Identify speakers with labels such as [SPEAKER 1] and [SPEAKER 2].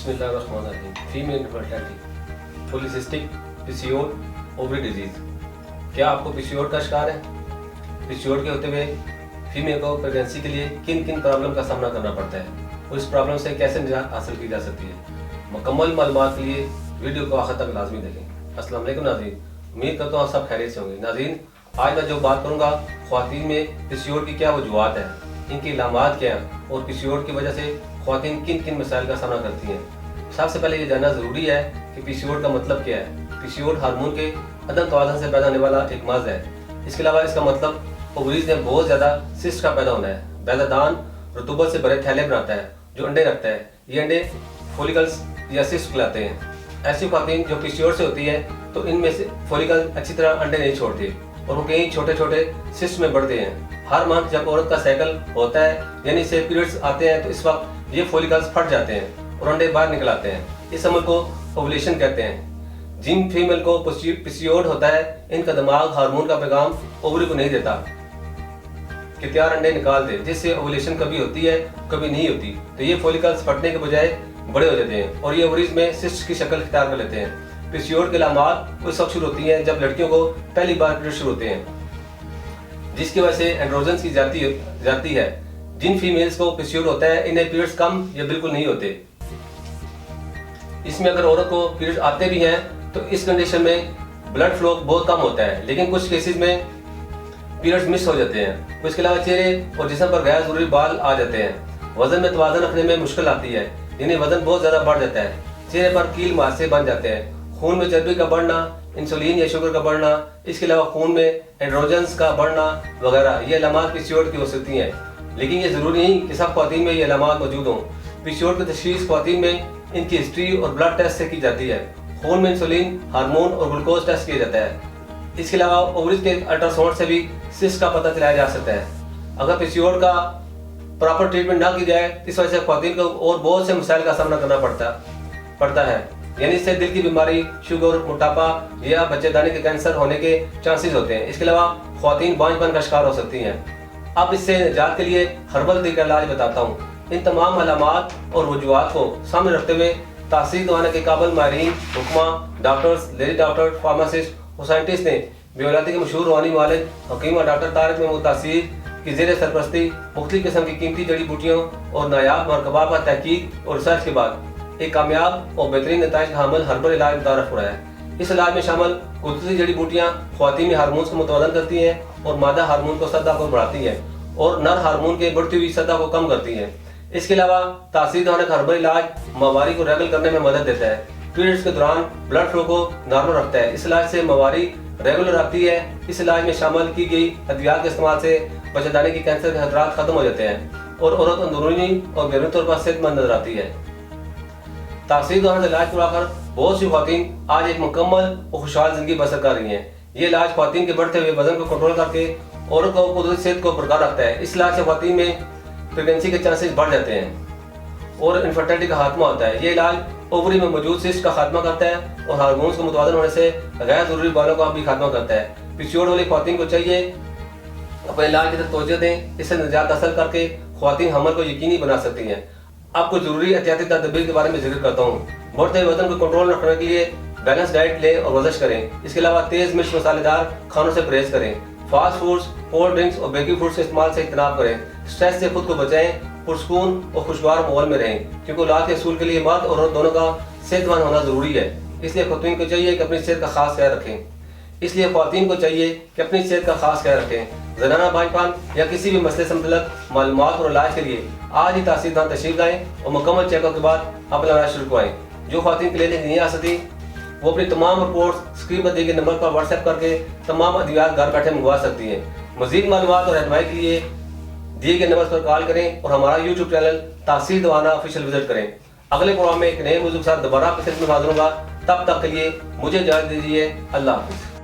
[SPEAKER 1] बिस्मिल्लाहिर्रहमानिर्रहीम। Female infertility, polycystic PCOD ovary disease. क्या आपको पीसीओड का शिकार है? पीसीओड के होते हुए फीमेल को प्रेगनेंसी के लिए किन किन प्रॉब्लम का सामना करना पड़ता है और इस प्रॉब्लम से कैसे निजात हासिल की जा सकती है? मुकम्मल मालूमात के लिए वीडियो को आखिर तक लाजमी देखें। अस्सलाम वालेकुम नाज़रीन, उम्मीद करता हूँ सब खैरियत से होंगे। नाज़रीन, आज मैं जो बात करूँगा ख्वातीन में पीसीओड की क्या वजूहात है, इनकी इलामात क्या हैं और पीसीओड की वजह से ख्वातीन किन किन मसाइल का सामना करती हैं। सबसे पहले ये जानना ज़रूरी है कि पीसीओड का मतलब क्या है। पीसीओड हार्मोन के अदम तवाज़ुन से पैदा होने वाला एक मर्ज़ है। इसके अलावा इसका मतलब ओवरीज में बहुत ज़्यादा सिस्ट का पैदा होना है। बैज़ादान रतूबत से भरे थैले बनाता है जो अंडे रखता है। ये अंडे फॉलिकल्स या सिस्ट कहलाते हैं। ऐसी ख्वातीन जो पीसीओड से होती है तो इनमें से फॉलिकल अच्छी तरह अंडे नहीं छोड़ते और वो कई छोटे छोटे सिस्ट में बढ़ते हैं। हर मंथ जब औरत का साइकिल होता है यानी से पीरियड्स आते हैं तो इस वक्त ये फॉलिकल्स फट जाते हैं और अंडे बाहर निकल आते हैं। इस अमल को ओवुलेशन कहते हैं। जिन फीमेल को पीसीओड होता है इनका दिमाग हार्मोन का पैगाम ओवरी को नहीं देता कि तैयार अंडे निकाल दे, जिससे ओवुलेशन कभी होती है कभी नहीं होती। तो ये फॉलिकल्स फटने के बजाय बड़े हो जाते हैं और ये ओवरीज में सिस्ट की शक्ल इख्तियार कर लेते हैं। पीसीओड के अलामात उस वक्त शुरू होती हैं जब लड़कियों को पहली बार पीरियड शुरू होते हैं, जिसकी वजह से एंड्रोजन्स की जाती है। जिन फीमेल्स को पीसीओड होता है इन्हें पीरियड्स कम या बिल्कुल नहीं होते। इसमें अगर औरत को पीरियड्स आते भी हैं तो इस कंडीशन में ब्लड फ्लो बहुत कम होता है, लेकिन कुछ केसेस में पीरियड्स मिस हो जाते हैं। इसके अलावा चेहरे और जिस्म पर गैर जरूरी बाल आ जाते हैं। वजन में तवाज़ुन रखने में मुश्किल आती है, यानी वजन बहुत ज्यादा बढ़ जाता है। चेहरे पर कील मुहासे बन जाते हैं। खून में चर्बी का बढ़ना, इंसुलिन या शुगर का बढ़ना, इसके अलावा खून में एंड्रोजन्स का बढ़ना वगैरह, ये अलामात पीसीओड की हो सकती हैं। लेकिन ये जरूरी नहीं कि सब ख्वातीन में ये अलामात मौजूद हों। पीसीओड की तशख़ीस ख्वातीन में इनकी हिस्ट्री और ब्लड टेस्ट से की जाती है। खून में इंसुलिन, हार्मोन और ग्लूकोज टेस्ट किया जाता है। इसके अलावा ओवरीज के अल्ट्रासाउंड से भी सिस्ट का पता चलाया जा सकता है। अगर पीसीओड का प्रॉपर ट्रीटमेंट ना की जाए इस वजह से ख्वातीन को और बहुत से मसाइल का सामना करना पड़ता है, यानी इससे दिल की बीमारी, शुगर, मोटापा या बच्चेदानी के कैंसर होने के चांसेस होते हैं। इसके अलावा ख्वातीन बांझपन का शिकार हो सकती हैं। अब इससे निजात के लिए हर्बल तरीका इलाज बताता हूँ। इन तमाम अलामात और वजूहात को सामने रखते हुए तासीर दवाने के काबिल माहिरीन, हुक्मा, डॉक्टर्स, लेडी डॉक्टर, फार्मासिस्ट और साइंटिस्ट ने बेऔलादी के मशहूर रूहानी वालिद हकीम और डॉक्टर तारिक महमूद तासीर की ज़ेरे सरपरस्ती मुख्तलिफ किस्म की कीमती जड़ी बूटियों और नायाब मरकबा पर तहकीक और रिसर्च के बाद एक कामयाब और बेहतरीन नताइज का हामिल हर्बल इलाज मुतारफ हो रहा है। इस इलाज में शामिल कुदरती जड़ी बूटियाँ ख्वातीन में हार्मोन्स को मुतवाज़न करती हैं और मादा हार्मोन को सदा को बढ़ाती हैं और नर हार्मोन के बढ़ती हुई सदा को कम करती हैं। इसके अलावा तासीर दवाने का हर्बल इलाज मवारी को रेगुलर करने में मदद देता है। पीरियड्स के दौरान ब्लड फ्लो को नॉर्मल रखता है। इस इलाज से मवारी रेगुलर आती है। इस इलाज में शामिल की गई अद्वियात के इस्तेमाल से बच्चेदानी के कैंसर के खतरात खत्म हो जाते हैं और औरत अंदरूनी और बैरूनी तौर पर सेहतमंद नजर आती है। तासीर दवाने से इलाज करवाकर बहुत सी ख्वातीन आज एक मुकम्मल और खुशहाल जिंदगी बसर कर रही हैं। ये इलाज ख्वातीन के बढ़ते हुए वजन को कंट्रोल करके औरत को कुदरती सेहत को बरकरार रखता है। इस इलाज से ख्वातीन में प्रेगनेंसी के चांसेस बढ़ जाते हैं और इनफर्टिलिटी का खात्मा होता है। ये इलाज ओवरी में मौजूद सिस्ट का खात्मा करता है और हार्मोन्स को मुतवाज़न होने से गैर जरूरी बालों का भी खात्मा करता है। पीसीओड वाली ख्वातीन को चाहिए अपने इलाज की तरफ तवज्जो दें। इससे निजात हासिल करके ख्वातीन हमल को यकीनी बना सकती हैं। आपको जरूरी एहतियाती तदबीर के बारे में जिक्र करता हूँ। बढ़ते हुए वजन को कंट्रोल रखने के लिए बैलेंस डाइट लें और वर्जिश करें। इसके अलावा तेज मिर्च मसालेदार खानों से परहेज करें। फास्ट फूड्स, कोल्ड ड्रिंक्स और बेकिंग फूड्स के इस्तेमाल से इज्तनाब करें। स्ट्रेस से खुद को बचाएं, पुरसकून और खुशगवार माहौल में रहें, क्योंकि औलाद के असूल के लिए मर्द और औरत दोनों का सेहतमंद होना जरूरी है। इसलिए ख्वातीन को चाहिए कि अपनी सेहत का खास ख्याल रखें। ज़नाना बांझपन या किसी भी मसले से मुतल्लिक मालूमात और इलाज के लिए आज ही तासीर दवाने तशरीफ लाएं और मुकम्मल चेकअप के बाद अपना इलाज शुरू करवाएं। जो ख्वातीन क्लिनिक नहीं आ सकती वो अपनी तमाम रिपोर्ट्स स्क्रीन पर दिए गए नंबर पर व्हाट्सएप करके तमाम अद्वियात घर बैठे मंगवा सकती हैं। मज़ीद मालूमात और एडवाइस के लिए दिए गए नंबर पर कॉल करें और हमारा यूट्यूब चैनल तासीर दवाना ऑफिशियल विजिट करें। अगले प्रोग्राम में एक नए मौजूद के साथ दोबारा आपके साथ हाजिर होगा। तब तक के लिए मुझे इजाज़त दीजिए। अल्लाह हाफ़िज़।